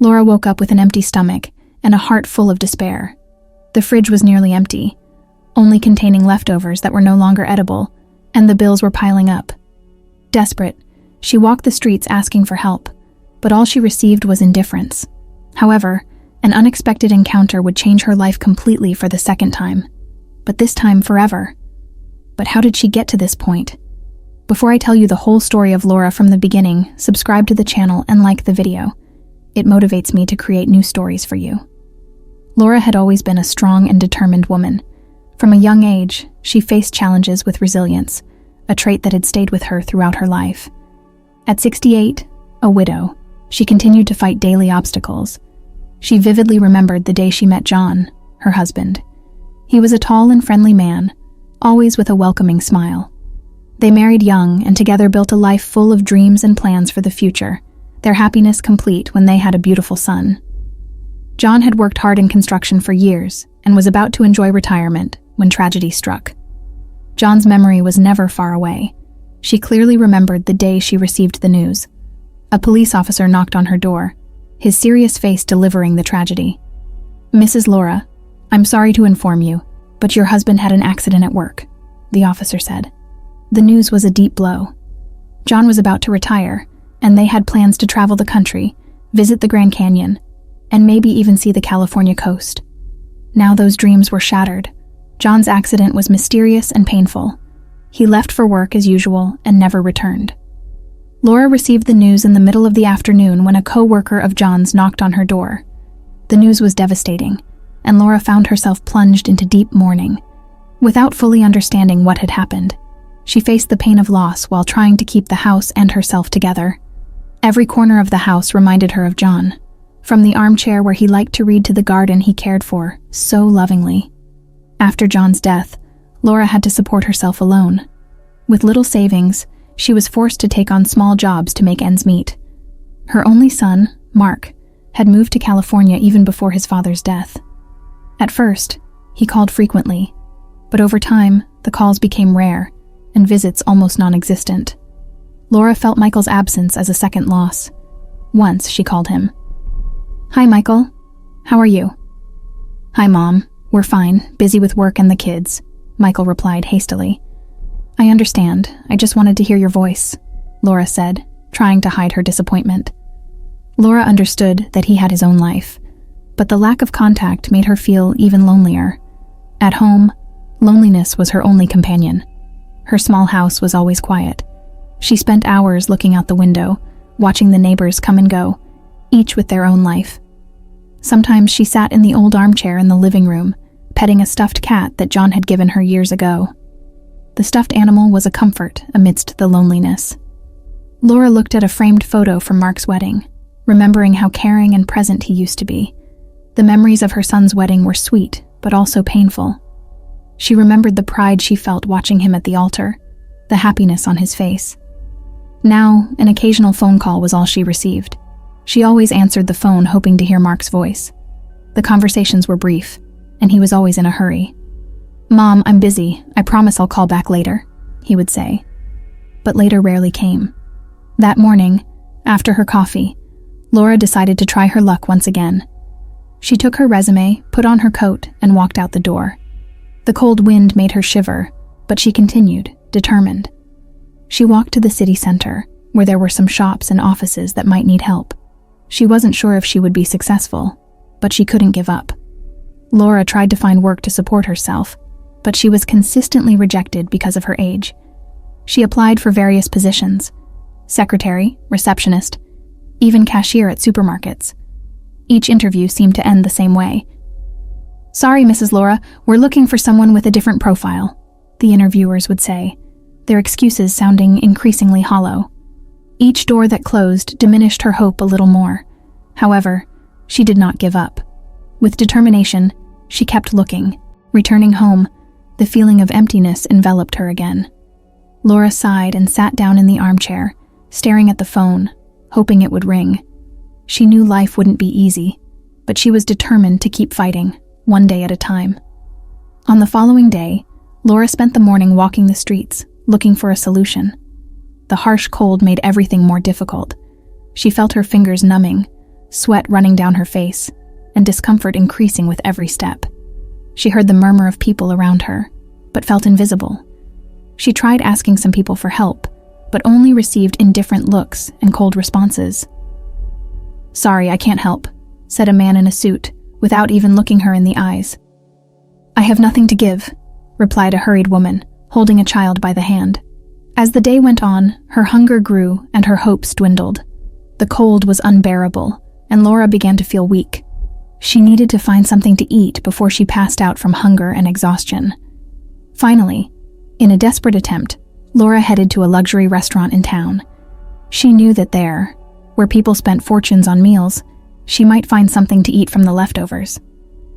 Laura woke up with an empty stomach and a heart full of despair. The fridge was nearly empty, only containing leftovers that were no longer edible, and the bills were piling up. Desperate, she walked the streets asking for help, but all she received was indifference. However, an unexpected encounter would change her life completely for the second time, but this time forever. But how did she get to this point? Before I tell you the whole story of Laura from the beginning, subscribe to the channel and like the video. It motivates me to create new stories for you. Laura had always been a strong and determined woman. From a young age, she faced challenges with resilience, a trait that had stayed with her throughout her life. At 68, a widow, she continued to fight daily obstacles. She vividly remembered the day she met John, her husband. He was a tall and friendly man, always with a welcoming smile. They married young and together built a life full of dreams and plans for the future, their happiness complete when they had a beautiful son. John had worked hard in construction for years and was about to enjoy retirement when tragedy struck. John's memory was never far away. She clearly remembered the day she received the news. A police officer knocked on her door, his serious face delivering the tragedy. "Mrs. Laura, I'm sorry to inform you, but your husband had an accident at work," the officer said. The news was a deep blow. John was about to retire, and they had plans to travel the country, visit the Grand Canyon, and maybe even see the California coast. Now those dreams were shattered. John's accident was mysterious and painful. He left for work as usual and never returned. Laura received the news in the middle of the afternoon when a co-worker of John's knocked on her door. The news was devastating, and Laura found herself plunged into deep mourning. Without fully understanding what had happened, she faced the pain of loss while trying to keep the house and herself together. Every corner of the house reminded her of John, from the armchair where he liked to read to the garden he cared for so lovingly. After John's death, Laura had to support herself alone. With little savings, she was forced to take on small jobs to make ends meet. Her only son, Mark, had moved to California even before his father's death. At first, he called frequently, but over time, the calls became rare, and visits almost non-existent. Laura felt Michael's absence as a second loss. Once, she called him. "Hi, Michael. How are you?" "Hi, Mom. We're fine, busy with work and the kids," Michael replied hastily. "I understand. I just wanted to hear your voice," Laura said, trying to hide her disappointment. Laura understood that he had his own life, but the lack of contact made her feel even lonelier. At home, loneliness was her only companion. Her small house was always quiet. She spent hours looking out the window, watching the neighbors come and go, each with their own life. Sometimes she sat in the old armchair in the living room, petting a stuffed cat that John had given her years ago. The stuffed animal was a comfort amidst the loneliness. Laura looked at a framed photo from Mark's wedding, remembering how caring and present he used to be. The memories of her son's wedding were sweet, but also painful. She remembered the pride she felt watching him at the altar, the happiness on his face. Now, an occasional phone call was all she received. She always answered the phone hoping to hear Mark's voice. The conversations were brief, and he was always in a hurry. "Mom, I'm busy. I promise I'll call back later," he would say. But later rarely came. That morning, after her coffee, Laura decided to try her luck once again. She took her resume, put on her coat, and walked out the door. The cold wind made her shiver, but she continued, determined. She walked to the city center, where there were some shops and offices that might need help. She wasn't sure if she would be successful, but she couldn't give up. Laura tried to find work to support herself, but she was consistently rejected because of her age. She applied for various positions: secretary, receptionist, even cashier at supermarkets. Each interview seemed to end the same way. "Sorry, Mrs. Laura, we're looking for someone with a different profile," the interviewers would say, their excuses sounding increasingly hollow. Each door that closed diminished her hope a little more. However, she did not give up. With determination, she kept looking. Returning home, the feeling of emptiness enveloped her again. Laura sighed and sat down in the armchair, staring at the phone, hoping it would ring. She knew life wouldn't be easy, but she was determined to keep fighting, one day at a time. On the following day, Laura spent the morning walking the streets, looking for a solution. The harsh cold made everything more difficult. She felt her fingers numbing, sweat running down her face, and discomfort increasing with every step. She heard the murmur of people around her, but felt invisible. She tried asking some people for help, but only received indifferent looks and cold responses. "Sorry, I can't help," said a man in a suit, without even looking her in the eyes. "I have nothing to give," replied a hurried woman, holding a child by the hand. As the day went on, her hunger grew and her hopes dwindled. The cold was unbearable, and Laura began to feel weak. She needed to find something to eat before she passed out from hunger and exhaustion. Finally, in a desperate attempt, Laura headed to a luxury restaurant in town. She knew that there, where people spent fortunes on meals, she might find something to eat from the leftovers.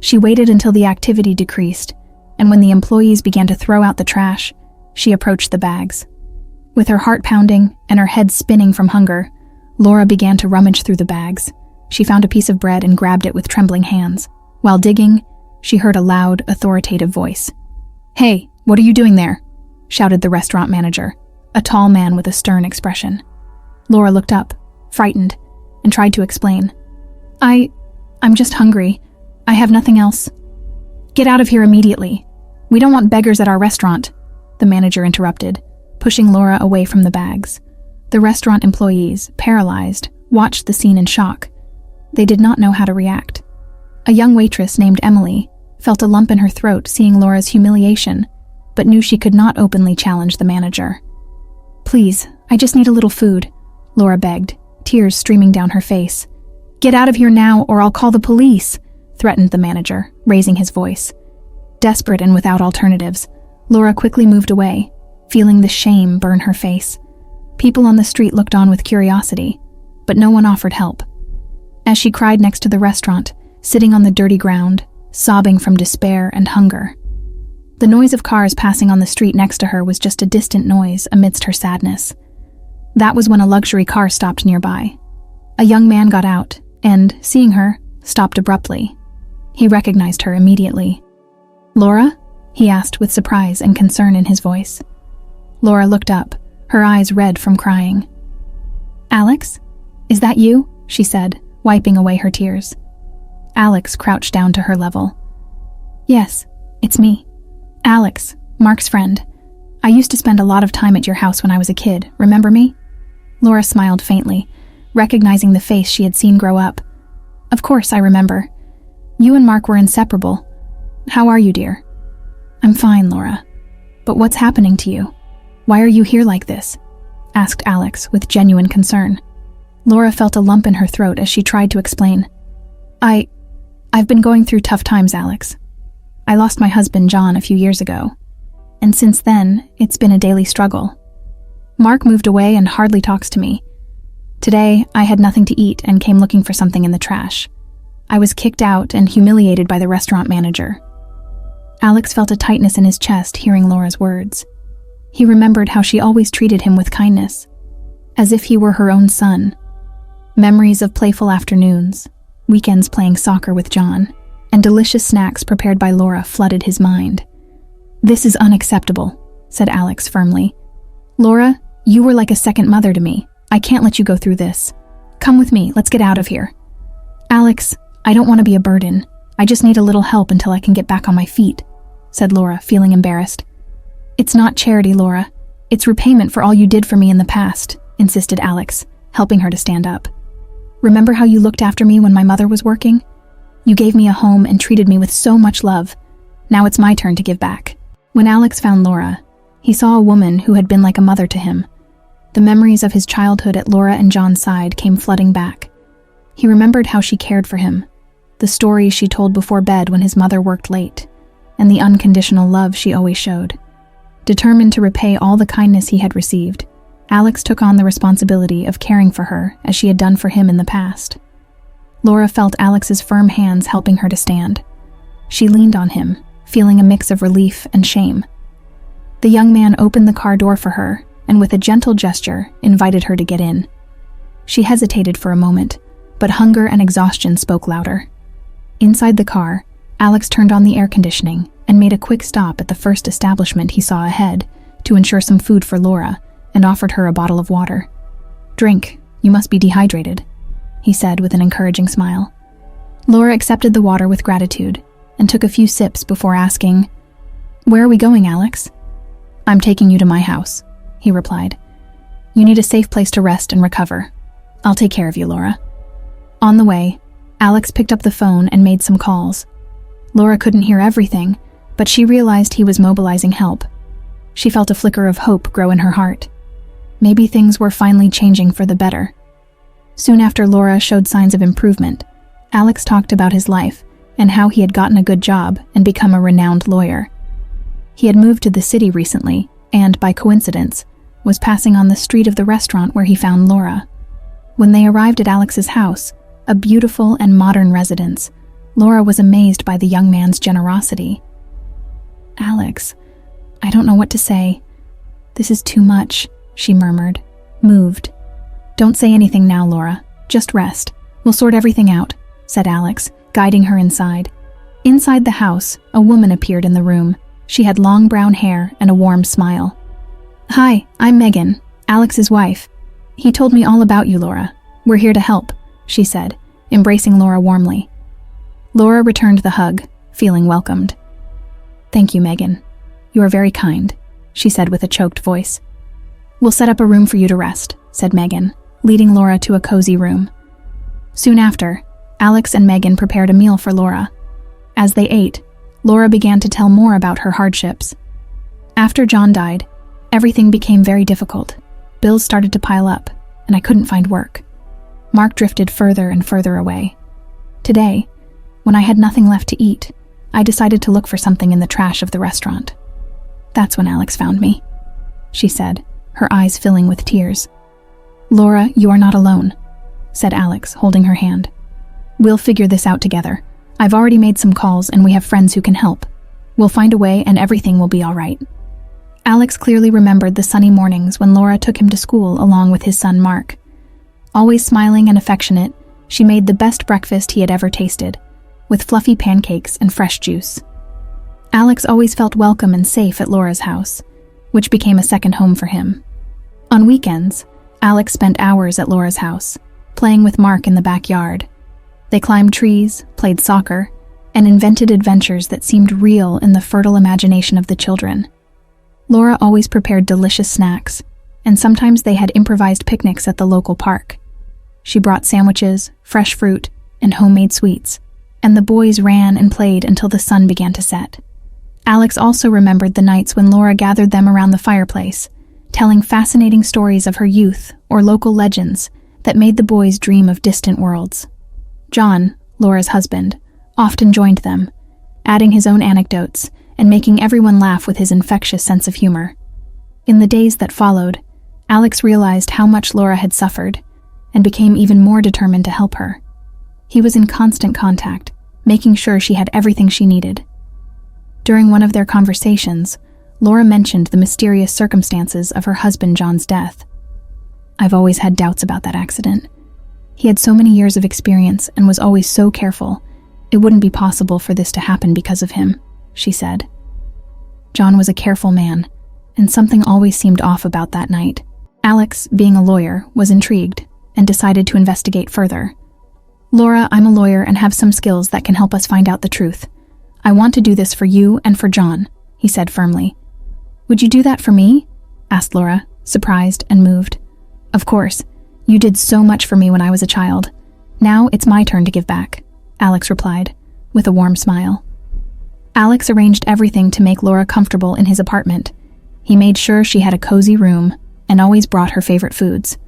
She waited until the activity decreased, and when the employees began to throw out the trash, she approached the bags. With her heart pounding and her head spinning from hunger, Laura began to rummage through the bags. She found a piece of bread and grabbed it with trembling hands. While digging, she heard a loud, authoritative voice. "Hey, what are you doing there?" shouted the restaurant manager, a tall man with a stern expression. Laura looked up, frightened, and tried to explain. I'm just hungry. I have nothing else." "Get out of here immediately. We don't want beggars at our restaurant," the manager interrupted, pushing Laura away from the bags. The restaurant employees, paralyzed, watched the scene in shock. They did not know how to react. A young waitress named Emily felt a lump in her throat seeing Laura's humiliation, but knew she could not openly challenge the manager. "Please, I just need a little food," Laura begged, tears streaming down her face. "Get out of here now or I'll call the police," threatened the manager, raising his voice. Desperate and without alternatives, Laura quickly moved away, feeling the shame burn her face. People on the street looked on with curiosity, but no one offered help. As she cried next to the restaurant, sitting on the dirty ground, sobbing from despair and hunger. The noise of cars passing on the street next to her was just a distant noise amidst her sadness. That was when a luxury car stopped nearby. A young man got out and, seeing her, stopped abruptly. He recognized her immediately. "Laura?" he asked with surprise and concern in his voice. Laura looked up, her eyes red from crying. "Alex? Is that you?" she said, wiping away her tears. Alex crouched down to her level. "Yes, it's me. Alex, Mark's friend. I used to spend a lot of time at your house when I was a kid, remember me?" Laura smiled faintly, recognizing the face she had seen grow up. "Of course I remember. You and Mark were inseparable. How are you, dear?" "I'm fine, Laura. But what's happening to you? Why are you here like this?" asked Alex with genuine concern. Laura felt a lump in her throat as she tried to explain. I've been going through tough times, Alex. I lost my husband, John, a few years ago. And since then, it's been a daily struggle. Mark moved away and hardly talks to me. Today, I had nothing to eat and came looking for something in the trash. I was kicked out and humiliated by the restaurant manager. Alex felt a tightness in his chest hearing Laura's words. He remembered how she always treated him with kindness, as if he were her own son. Memories of playful afternoons, weekends playing soccer with John, and delicious snacks prepared by Laura flooded his mind. "This is unacceptable," said Alex firmly. "Laura, you were like a second mother to me. I can't let you go through this. Come with me, let's get out of here." "Alex, I don't want to be a burden. I just need a little help until I can get back on my feet," said Laura, feeling embarrassed. "It's not charity, Laura. It's repayment for all you did for me in the past," insisted Alex, helping her to stand up. "Remember how you looked after me when my mother was working? You gave me a home and treated me with so much love. Now it's my turn to give back." When Alex found Laura, he saw a woman who had been like a mother to him. The memories of his childhood at Laura and John's side came flooding back. He remembered how she cared for him, the stories she told before bed when his mother worked late, and the unconditional love she always showed. Determined to repay all the kindness he had received, Alex took on the responsibility of caring for her as she had done for him in the past. Laura felt Alex's firm hands helping her to stand. She leaned on him, feeling a mix of relief and shame. The young man opened the car door for her and with a gentle gesture invited her to get in. She hesitated for a moment, but hunger and exhaustion spoke louder. Inside the car, Alex turned on the air conditioning and made a quick stop at the first establishment he saw ahead to ensure some food for Laura and offered her a bottle of water. "Drink, you must be dehydrated," he said with an encouraging smile. Laura accepted the water with gratitude and took a few sips before asking, "Where are we going, Alex?" "I'm taking you to my house," he replied. "You need a safe place to rest and recover. I'll take care of you, Laura." On the way, Alex picked up the phone and made some calls. Laura couldn't hear everything, but she realized he was mobilizing help. She felt a flicker of hope grow in her heart. Maybe things were finally changing for the better. Soon after Laura showed signs of improvement, Alex talked about his life and how he had gotten a good job and become a renowned lawyer. He had moved to the city recently and, by coincidence, was passing on the street of the restaurant where he found Laura. When they arrived at Alex's house, a beautiful and modern residence, Laura was amazed by the young man's generosity. "Alex, I don't know what to say. This is too much," she murmured, moved. "Don't say anything now, Laura. Just rest. We'll sort everything out," said Alex, guiding her inside. Inside the house, a woman appeared in the room. She had long brown hair and a warm smile. "Hi, I'm Megan, Alex's wife. He told me all about you, Laura. We're here to help," she said, embracing Laura warmly. Laura returned the hug, feeling welcomed. "Thank you, Megan. You are very kind," she said with a choked voice. "We'll set up a room for you to rest," said Megan, leading Laura to a cozy room. Soon after, Alex and Megan prepared a meal for Laura. As they ate, Laura began to tell more about her hardships. After John died, everything became very difficult. Bills started to pile up, and I couldn't find work. Mark drifted further and further away. Today, when I had nothing left to eat, I decided to look for something in the trash of the restaurant. That's when Alex found me," she said, her eyes filling with tears. "Laura, you are not alone," said Alex, holding her hand. "We'll figure this out together. I've already made some calls and we have friends who can help. We'll find a way and everything will be all right." Alex clearly remembered the sunny mornings when Laura took him to school along with his son Mark. Always smiling and affectionate, she made the best breakfast he had ever tasted, with fluffy pancakes and fresh juice. Alex always felt welcome and safe at Laura's house, which became a second home for him. On weekends, Alex spent hours at Laura's house, playing with Mark in the backyard. They climbed trees, played soccer, and invented adventures that seemed real in the fertile imagination of the children. Laura always prepared delicious snacks, and sometimes they had improvised picnics at the local park. She brought sandwiches, fresh fruit, and homemade sweets, and the boys ran and played until the sun began to set. Alex also remembered the nights when Laura gathered them around the fireplace, telling fascinating stories of her youth or local legends that made the boys dream of distant worlds. John, Laura's husband, often joined them, adding his own anecdotes and making everyone laugh with his infectious sense of humor. In the days that followed, Alex realized how much Laura had suffered and became even more determined to help her. He was in constant contact, making sure she had everything she needed. During one of their conversations, Laura mentioned the mysterious circumstances of her husband John's death. "I've always had doubts about that accident. He had so many years of experience and was always so careful. It wouldn't be possible for this to happen because of him," she said. John was a careful man, and something always seemed off about that night. Alex, being a lawyer, was intrigued and decided to investigate further. "Laura, I'm a lawyer and have some skills that can help us find out the truth. I want to do this for you and for John," he said firmly. "Would you do that for me?" asked Laura, surprised and moved. "Of course. You did so much for me when I was a child. Now it's my turn to give back," Alex replied, with a warm smile. Alex arranged everything to make Laura comfortable in his apartment. He made sure she had a cozy room and always brought her favorite foods.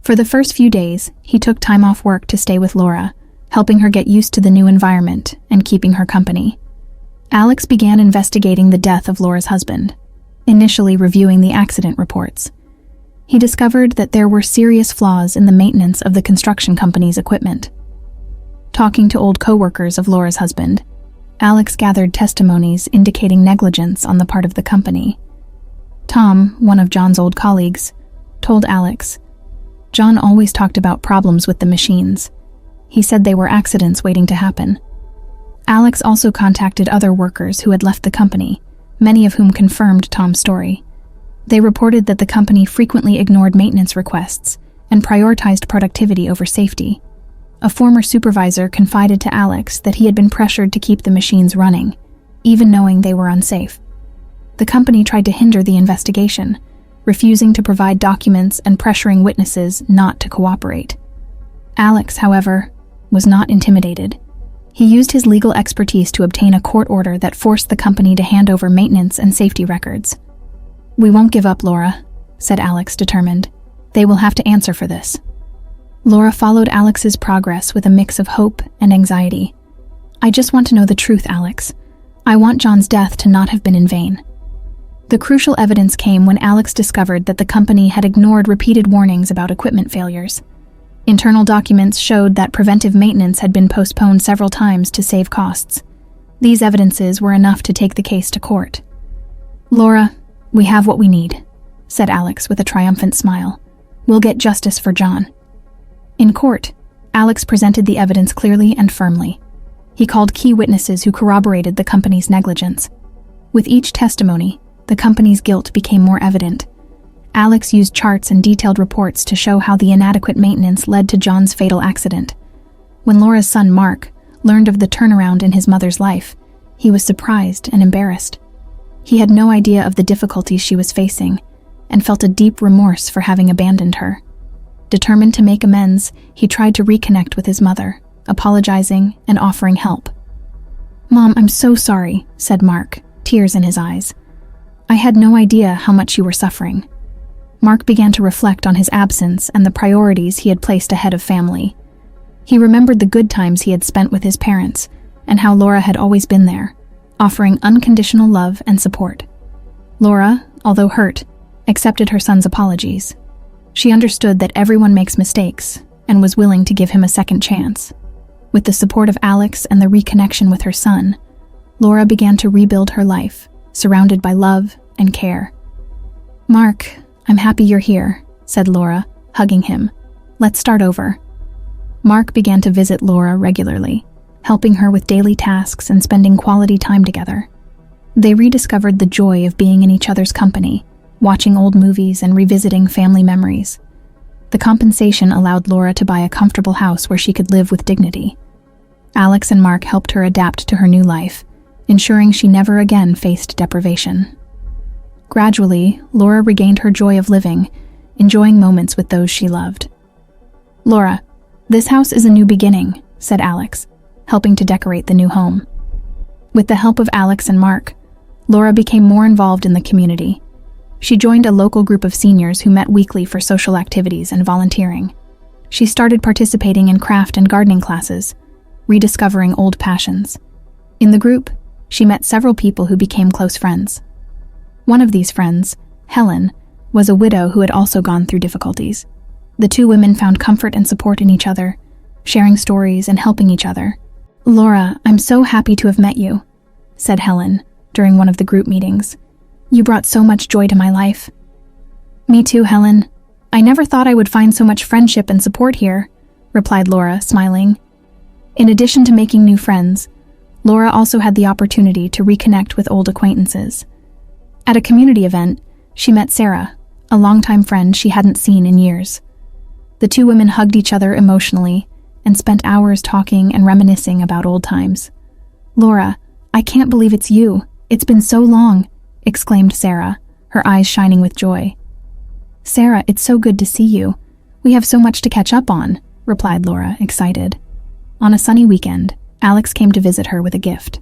For the first few days, he took time off work to stay with Laura, helping her get used to the new environment and keeping her company. Alex began investigating the death of Laura's husband, initially reviewing the accident reports. He discovered that there were serious flaws in the maintenance of the construction company's equipment. Talking to old co-workers of Laura's husband, Alex gathered testimonies indicating negligence on the part of the company. Tom, one of John's old colleagues, told Alex, "John always talked about problems with the machines. He said they were accidents waiting to happen." Alex also contacted other workers who had left the company, many of whom confirmed Tom's story. They reported that the company frequently ignored maintenance requests and prioritized productivity over safety. A former supervisor confided to Alex that he had been pressured to keep the machines running, even knowing they were unsafe. The company tried to hinder the investigation, refusing to provide documents and pressuring witnesses not to cooperate. Alex, however, was not intimidated. He used his legal expertise to obtain a court order that forced the company to hand over maintenance and safety records. "We won't give up, Laura," said Alex, determined. "They will have to answer for this." Laura followed Alex's progress with a mix of hope and anxiety. "I just want to know the truth, Alex. I want John's death to not have been in vain." The crucial evidence came when Alex discovered that the company had ignored repeated warnings about equipment failures. Internal documents showed that preventive maintenance had been postponed several times to save costs. These evidences were enough to take the case to court. "Laura, we have what we need," said Alex with a triumphant smile. "We'll get justice for John." In court, Alex presented the evidence clearly and firmly. He called key witnesses who corroborated the company's negligence. With each testimony, the company's guilt became more evident. Alex used charts and detailed reports to show how the inadequate maintenance led to John's fatal accident. When Laura's son Mark learned of the turnaround in his mother's life, he was surprised and embarrassed. He had no idea of the difficulties she was facing and felt a deep remorse for having abandoned her. Determined to make amends, he tried to reconnect with his mother, apologizing and offering help. "Mom, I'm so sorry," said Mark, tears in his eyes. "I had no idea how much you were suffering." Mark began to reflect on his absence and the priorities he had placed ahead of family. He remembered the good times he had spent with his parents and how Laura had always been there, offering unconditional love and support. Laura, although hurt, accepted her son's apologies. She understood that everyone makes mistakes and was willing to give him a second chance. With the support of Alex and the reconnection with her son, Laura began to rebuild her life, surrounded by love and care. "Mark, I'm happy you're here," said Laura, hugging him. "Let's start over." Mark began to visit Laura regularly, helping her with daily tasks and spending quality time together. They rediscovered the joy of being in each other's company, watching old movies and revisiting family memories. The compensation allowed Laura to buy a comfortable house where she could live with dignity. Alex and Mark helped her adapt to her new life, ensuring she never again faced deprivation. Gradually, Laura regained her joy of living, enjoying moments with those she loved. "Laura, this house is a new beginning," said Alex, helping to decorate the new home. With the help of Alex and Mark, Laura became more involved in the community. She joined a local group of seniors who met weekly for social activities and volunteering. She started participating in craft and gardening classes, rediscovering old passions. In the group, she met several people who became close friends. One of these friends, Helen, was a widow who had also gone through difficulties. The two women found comfort and support in each other, sharing stories and helping each other. "Laura, I'm so happy to have met you," said Helen during one of the group meetings. "You brought so much joy to my life." "Me too, Helen. I never thought I would find so much friendship and support here," replied Laura, smiling. In addition to making new friends, Laura also had the opportunity to reconnect with old acquaintances. At a community event, she met Sarah, a longtime friend she hadn't seen in years. The two women hugged each other emotionally and spent hours talking and reminiscing about old times. "Laura, I can't believe it's you. It's been so long," exclaimed Sarah, her eyes shining with joy. "Sarah, it's so good to see you. We have so much to catch up on," replied Laura, excited. On a sunny weekend, Alex came to visit her with a gift.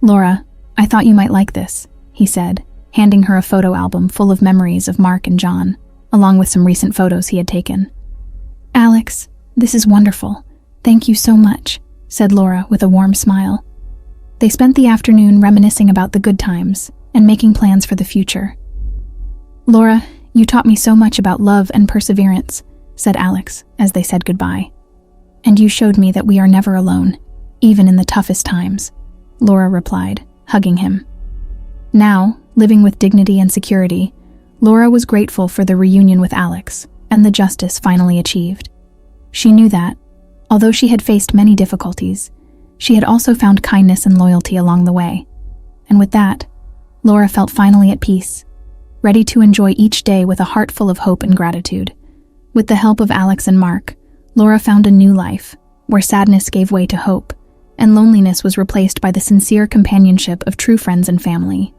"Laura, I thought you might like this," he said, handing her a photo album full of memories of Mark and John, along with some recent photos he had taken. "Alex, this is wonderful. Thank you so much," said Laura with a warm smile. They spent the afternoon reminiscing about the good times and making plans for the future. "Laura, you taught me so much about love and perseverance," said Alex as they said goodbye. "And you showed me that we are never alone, even in the toughest times," Laura replied, hugging him. Now, living with dignity and security, Laura was grateful for the reunion with Alex and the justice finally achieved. She knew that, although she had faced many difficulties, she had also found kindness and loyalty along the way. And with that, Laura felt finally at peace, ready to enjoy each day with a heart full of hope and gratitude. With the help of Alex and Mark, Laura found a new life, where sadness gave way to hope, and loneliness was replaced by the sincere companionship of true friends and family.